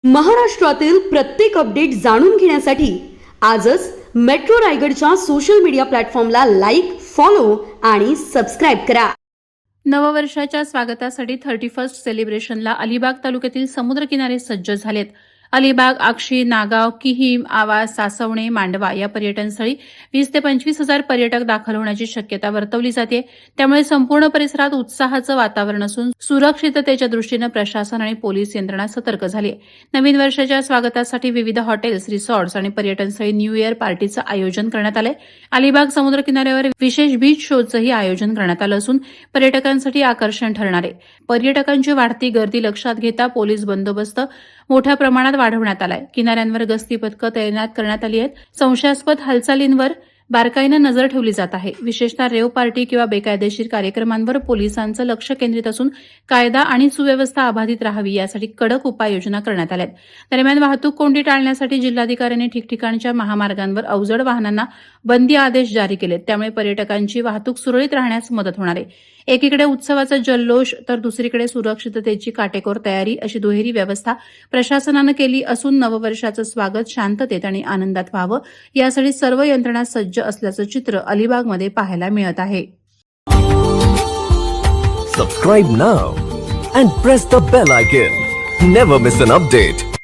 महाराष्ट्रातील प्रत्येक अपडेट जाणून घेण्यासाठी आजच मेट्रो रायगडच्या सोशल मीडिया प्लॅटफॉर्मला लाईक, फॉलो आणि सबस्क्राईब करा. नववर्षाच्या स्वागतासाठी 31st सेलिब्रेशनला अलिबाग तालुक्यातील समुद्रकिनारे सज्ज झालेत. अलिबाग, आक्षी, नागाव, किहीम, आवास, सासवणे, मांडवा या पर्यटनस्थळी 20 ते 25 हजार पर्यटक दाखल होण्याची शक्यता वर्तवली जाते. त्यामुळे संपूर्ण परिसरात उत्साहाचं वातावरण असून सुरक्षिततेच्या दृष्टीनं प्रशासन आणि पोलीस यंत्रणा सतर्क झाली आहे. नवीन वर्षाच्या स्वागतासाठी विविध हॉटेल्स, रिसॉर्ट्स आणि पर्यटनस्थळी न्यू इयर पार्टीचं आयोजन करण्यात आलंय. अलिबाग समुद्रकिनाऱ्यावर विशेष बीच शोचंही आयोजन करण्यात आलं असून पर्यटकांसाठी आकर्षण ठरणार आहे. पर्यटकांची वाढती गर्दी लक्षात घेता पोलीस बंदोबस्त मोठ्या प्रमाणात वाढवण्यात आलाय. किनाऱ्यांवर गस्ती पथकं तैनात करण्यात आली आहेत. संशयास्पद हालचालींवर बारकाईनं नजर ठेवली जात आहे. विशेषतः रेव पार्टी किंवा बेकायदेशीर कार्यक्रमांवर पोलिसांचं लक्ष केंद्रित असून कायदा आणि सुव्यवस्था अबाधित राहावी यासाठी कडक उपाययोजना करण्यात आल्या आहेत. दरम्यान वाहतूक कोंडी टाळण्यासाठी जिल्हाधिकाऱ्यांनी ठिकठिकाणच्या महामार्गांवर अवजड वाहनांना बंदी आदेश जारी केलेत. त्यामुळे पर्यटकांची वाहतूक सुरळीत राहण्यास मदत होणार आहे. एकीकडे उत्सवाचा जल्लोष तर दुसरीकडे सुरक्षिततेची काटेकोर तयारी अशी दुहेरी व्यवस्था प्रशासनानं केली असून नववर्षाचं स्वागत शांततेत आणि आनंदात व्हावं यासाठी सर्व यंत्रणा सज्ज असल्याचं चित्र अलिबागमध्ये पाहायला मिळत आहे. Subscribe now and press the bell icon. Never miss an update.